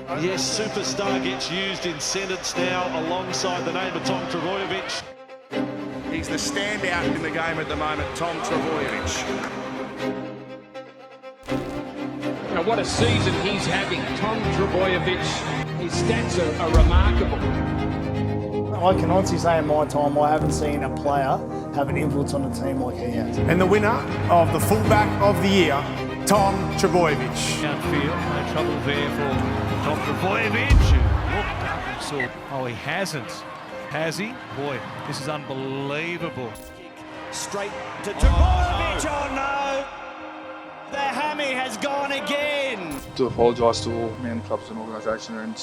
Yes, superstar gets used in sentence now alongside the name of Tom Trbojevic. He's the standout in the game at the moment, Tom Trbojevic. Now what a season he's having, Tom Trbojevic. His stats are remarkable. I can honestly say in my time I haven't seen a player have an influence on the team like he has. And the winner of the fullback of the year, Tom Trbojevic. Outfield, no trouble there for Tom Trbojevic, who looked up and saw, oh, he hasn't. Has he? Boy, this is unbelievable. Straight to Trbojevic, oh no! The hammy has gone again! To apologise to all men, clubs and organisation and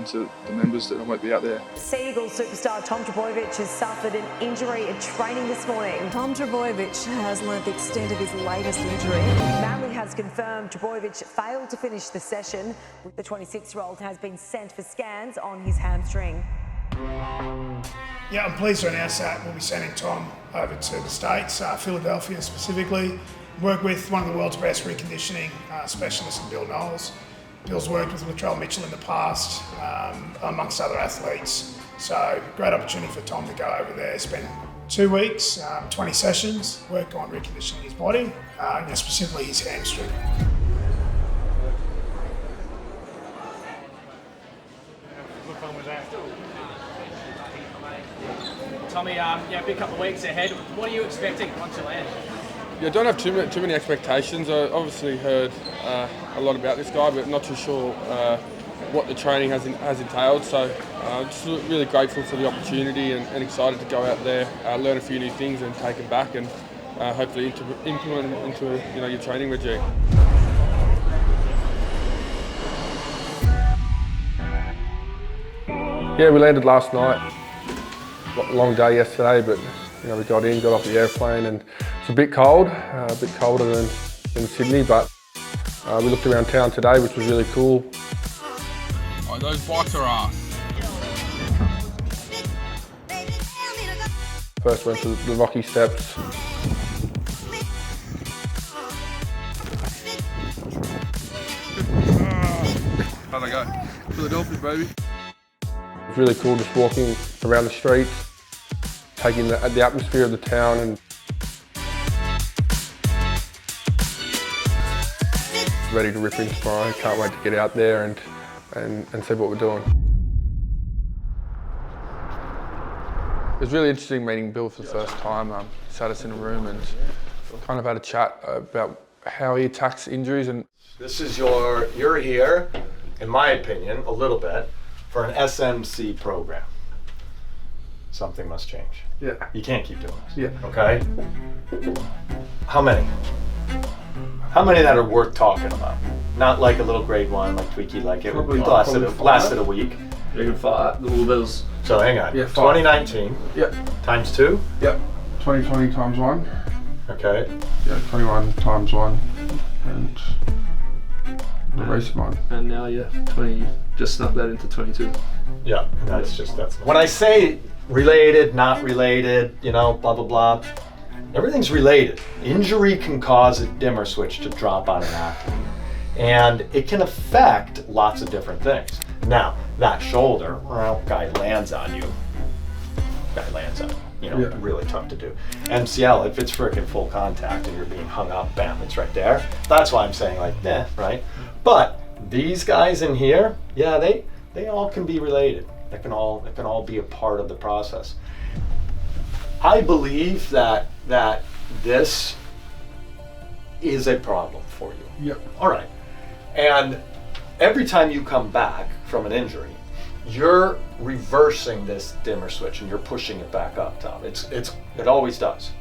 to the members that I won't be out there. Sea Eagles superstar Tom Trbojevic has suffered an injury at training this morning. Tom Trbojevic has learnt the extent of his latest injury. Manly has confirmed Trbojevic failed to finish the session. The 26-year-old has been sent for scans on his hamstring. Yeah, I'm pleased to announce that we'll be sending Tom over to the States, Philadelphia specifically. Work with one of the world's best reconditioning specialists, Bill Knowles. Bill's worked with Latrell Mitchell in the past, amongst other athletes. So great opportunity for Tom to go over there, spend 2 weeks, 20 sessions, work on reconditioning his body, and specifically his hamstring. Tommy, big couple of weeks ahead. What are you expecting once you land? Yeah, I don't have too many expectations. I obviously heard a lot about this guy, but not too sure what the training has entailed. So just really grateful for the opportunity and excited to go out there, learn a few new things and take them back and hopefully implement them into your training regime. Yeah, we landed last night. Long day yesterday, but we got off the airplane, and it's a bit cold, a bit colder than Sydney, but we looked around town today, which was really cool. Oh, those bikes are off. First went to the Rocky Steps. How'd I go? Philadelphia, baby. It's really cool just walking around the streets, taking the atmosphere of the town and ready to rip in tomorrow. Can't wait to get out there and see what we're doing. It was really interesting meeting Bill for the first time. Sat us in a room and kind of had a chat about how he attacks injuries. And this is you're here, in my opinion, a little bit, for an SMC program. Something must change. Yeah. You can't keep doing this. Yeah. Okay? How many? How many that are worth talking about? Not like a little grade one, like tweaky, like it lasted a week. Grade 5. So hang on. Yeah, 2019. Yep. Times 2. Yep. 2020 times 1. Okay. Yeah, 21 times 1. And the recent one. And now, 20, just snuck that into 22. Yeah, that's when I say related, not related, blah, blah, blah, everything's related. Injury can cause a dimmer switch to drop on an athlete, and it can affect lots of different things. Now, that shoulder, guy lands on you, really tough to do. MCL, if it's freaking full contact and you're being hung up, bam, it's right there. That's why I'm saying right? But these guys in here, they all can be related. It can all be a part of the process. I believe that this is a problem for you. Yep. All right. And every time you come back from an injury, you're reversing this dimmer switch and you're pushing it back up, Tom. It always does.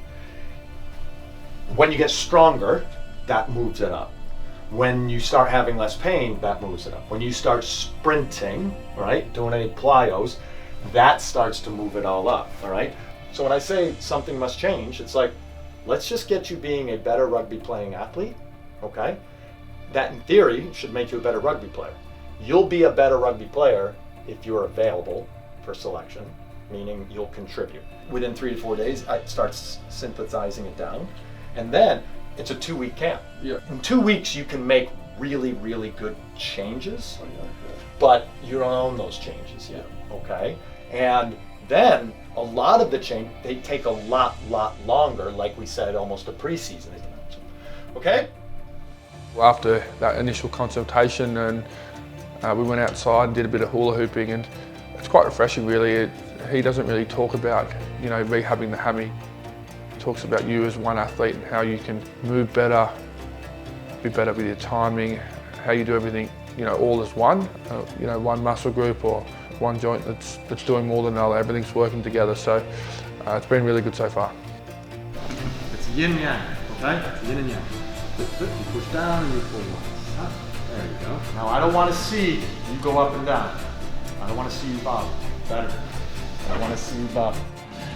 When you get stronger, that moves it up. When you start having less pain, that moves it up. When you start sprinting, right, doing any plyos, that starts to move it all up, all right? So when I say something must change, it's like, let's just get you being a better rugby playing athlete, okay? That in theory should make you a better rugby player. You'll be a better rugby player if you're available for selection, meaning you'll contribute. Within 3 to 4 days, it starts synthesizing it down, and then it's a 2-week camp. Yeah. In 2 weeks, you can make really, really good changes. but you don't own those changes yet, okay? And then a lot of the change, they take a lot longer, like we said, almost a preseason, okay? After that initial consultation, and we went outside and did a bit of hula hooping, and it's quite refreshing really. He doesn't really talk about, you know, rehabbing the hammy. He talks about you as one athlete and how you can move better, be better with your timing, how you do everything, you know, all as one, you know, one muscle group or one joint that's doing more than another. Everything's working together, so it's been really good so far. It's yin yang, okay? It's yin and yang. You push down and you pull up. There you go. Now I don't want to see you go up and down. I don't want to see you bob. Better. I want to see you bob.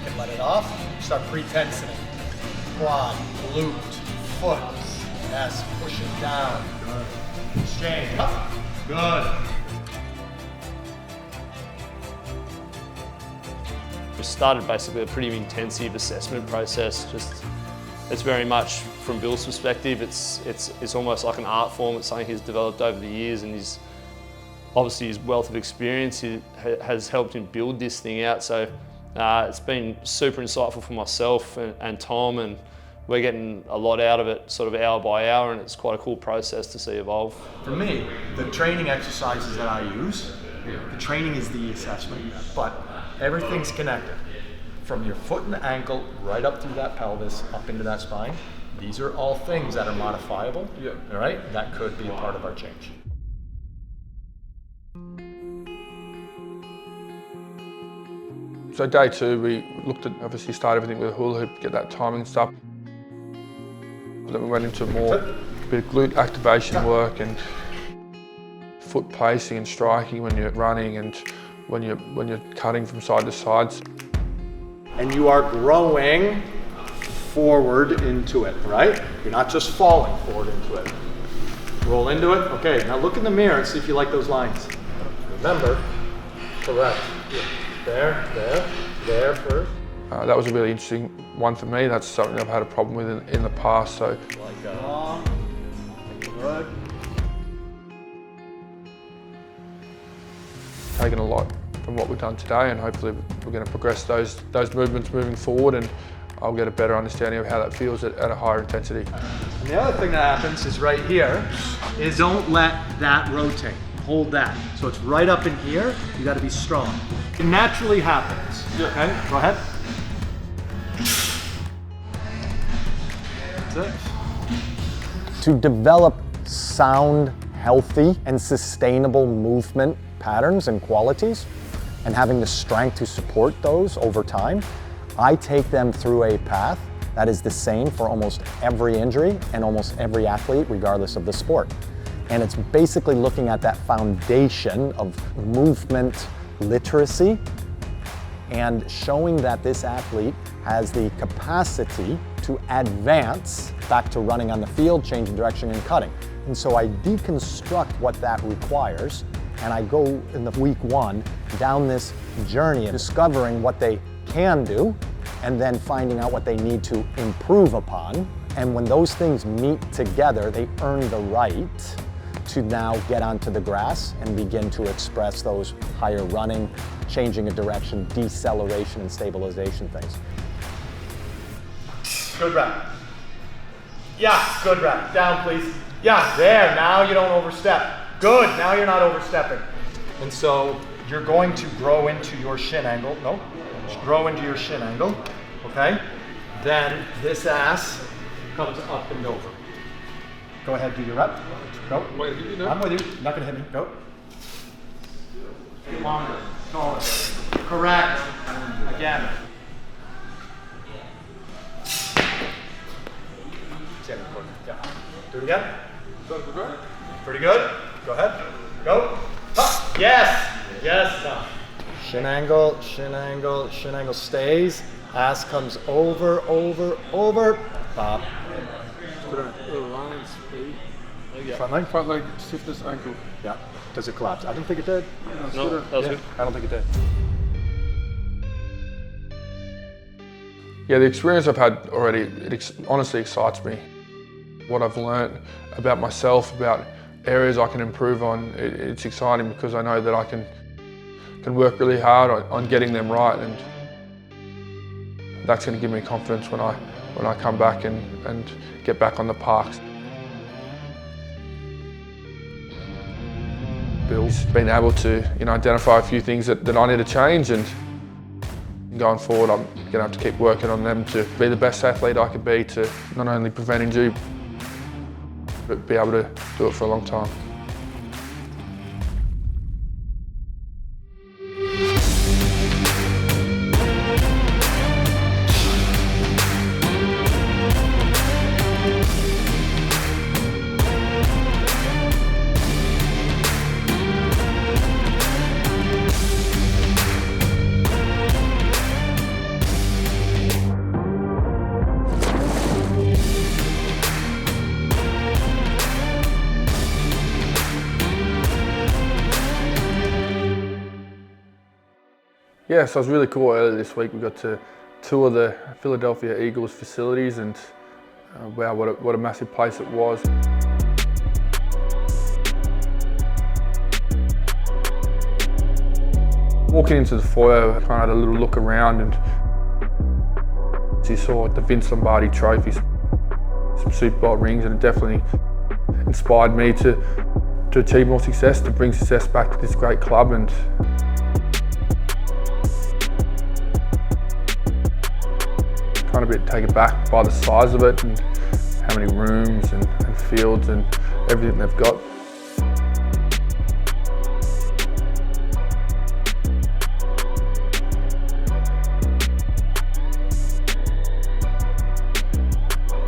And let it off. Start pre-tensing it. Quad, glute, foot. Yes, push it down. Good. Exchange. Up. Good. We started basically a pretty intensive assessment process. It's very much from Bill's perspective. It's almost like an art form. It's something he's developed over the years, and obviously his wealth of experience has helped him build this thing out. So it's been super insightful for myself and Tom, and we're getting a lot out of it sort of hour by hour, and it's quite a cool process to see evolve. For me, the training exercises that I use, the training is the assessment, but everything's connected. From your foot and ankle right up through that pelvis, up into that spine. These are all things that are modifiable, all right? That could be a part of our change. So day 2, we looked at, obviously start everything with a hula hoop, get that timing stuff. Then we went into more bit of glute activation work and foot pacing and striking when you're running and when you're cutting from side to sides. And you are growing forward into it, right? You're not just falling forward into it. Roll into it. Okay, now look in the mirror and see if you like those lines. Remember, correct. There first. That was a really interesting one for me. That's something I've had a problem with in the past. So. Good. Taken a lot from what we've done today, and hopefully we're going to progress those movements moving forward, and I'll get a better understanding of how that feels at a higher intensity. And the other thing that happens is right here is don't let that rotate. Hold that. So it's right up in here. You got to be strong. It naturally happens. Okay, go ahead. That's it. To develop sound, healthy, and sustainable movement patterns and qualities, and having the strength to support those over time, I take them through a path that is the same for almost every injury and almost every athlete, regardless of the sport. And it's basically looking at that foundation of movement literacy and showing that this athlete has the capacity to advance back to running on the field, changing direction and cutting. And so I deconstruct what that requires, and I go in the week 1 down this journey of discovering what they can do and then finding out what they need to improve upon. And when those things meet together, they earn the right to now get onto the grass and begin to express those higher running, changing of direction, deceleration and stabilization things. Good rep. Yeah, good rep. Down, please. Yeah, there. Now you don't overstep. Good. Now you're not overstepping. And so you're going to grow into your shin angle. No, just grow into your shin angle. Okay. Then this ass comes up and over. Go ahead, do your rep. Go. I'm with you. Not gonna hit me. Go. Longer. Taller. Correct. Again. Yeah. Do it again. Pretty good. Go ahead. Go. Up. Yes. Yes. Up. Shin angle, shin angle, shin angle stays. Ass comes over, over, over. Pop. Front leg, stiffness, ankle. Yeah. Does it collapse? I don't think it did. No, that was good. I don't think it did. Yeah, the experience I've had already, it honestly excites me. What I've learned about myself, about areas I can improve on, it's exciting because I know that I can work really hard on getting them right, and that's going to give me confidence when I come back and get back on the parks. Bill's been able to identify a few things that I need to change, and going forward I'm going to have to keep working on them to be the best athlete I can be, to not only prevent injury but be able to do it for a long time. Yeah, so it was really cool earlier this week. We got to tour the Philadelphia Eagles facilities, and wow, what a massive place it was. Walking into the foyer, I kind of had a little look around, and you saw the Vince Lombardi trophies, some Super Bowl rings, and it definitely inspired me to achieve more success, to bring success back to this great club. And kind of a bit taken back by the size of it and how many rooms and fields and everything they've got.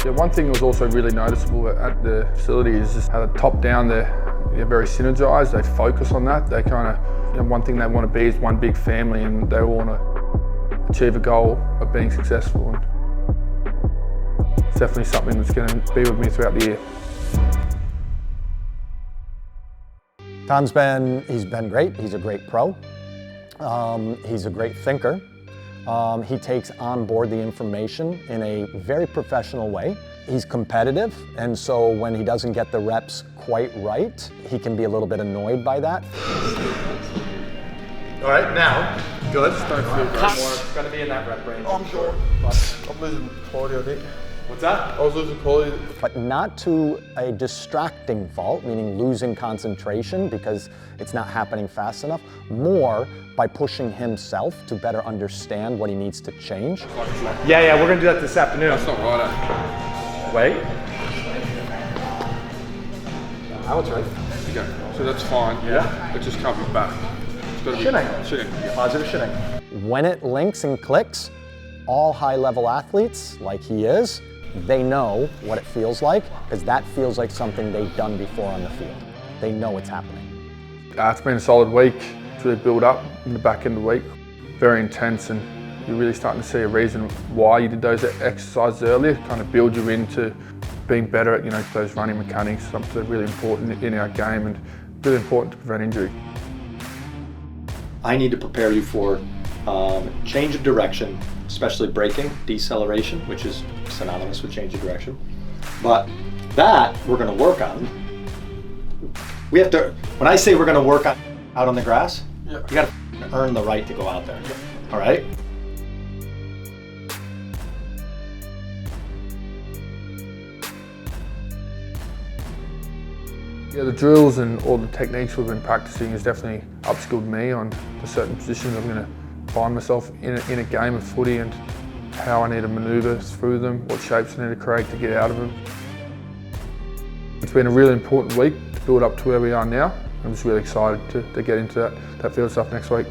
Yeah, one thing that was also really noticeable at the facility is just how the top down they're very synergised. They focus on that. They kind of, one thing they want to be is one big family, and they all want to achieve a goal of being successful. And it's definitely something that's going to be with me throughout the year. Tom's he's been great. He's a great pro. He's a great thinker. He takes on board the information in a very professional way. He's competitive, and so when he doesn't get the reps quite right, he can be a little bit annoyed by that. All right, now, good. It's going to be in that rep range. I'm sure. I'm losing quality, I think. What's that? I was losing quality. But not to a distracting fault, meaning losing concentration because it's not happening fast enough, more by pushing himself to better understand what he needs to change. Yeah, we're gonna do that this afternoon. That's not right. Wait. I was right. Okay, so that's fine. Yeah. It just can't be back. It's got to be shinning. Positive shinning. When it links and clicks, all high-level athletes, like he is, they know what it feels like, because that feels like something they've done before on the field. They know it's happening. It's been a solid week. It's really built up in the back end of the week. Very intense, and you're really starting to see a reason why you did those exercises earlier, kind of build you into being better at those running mechanics, something that's really important in our game and really important to prevent injury. I need to prepare you for change of direction, especially braking, deceleration, which is synonymous with change of direction. But that we're going to work on. We have to, when I say we're going to work on out on the grass, you got to earn the right to go out there. All right? Yeah, the drills and all the techniques we've been practicing has definitely upskilled me on the certain positions I'm going to find myself in a game of footy, and how I need to manoeuvre through them, what shapes I need to create to get out of them. It's been a really important week to build up to where we are now. I'm just really excited to get into that field stuff next week.